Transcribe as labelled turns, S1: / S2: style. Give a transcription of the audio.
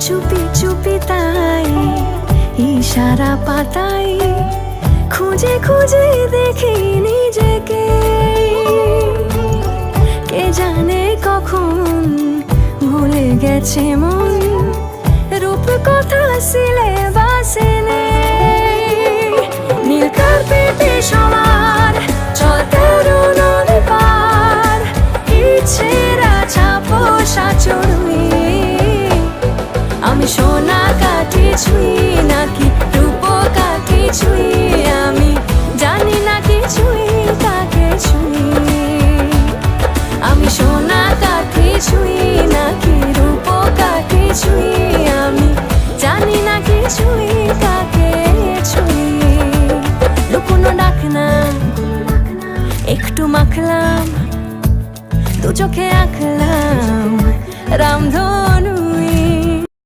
S1: চুপি চুপি তাই ইশারা পাতাই খুঁজে খুঁজে দেখি নিজেকে। কে জানে কখন ভুলে গেছে মন, রূপ কথা সিলেবাসে নেই। নীল কার্পেটে সবার চলতে নদী পার, ইচ্ছেরা ছাপো সাচড়ুই। আমি সোনা কাঠি ছুঁই নাকি রূপ কাঠি ছুঁই, আমি জানি না কিছুই কাকে ছুঁই। আমি সোনা কাঠি ছুঁই নাকি রূপ কাঠি ছুঁই, আমি জানি না কিছুই কাকে ছুঁই। লুকোনো ডাক না একটু মাখলাম, দু চোখে আঁকলাম রামধন।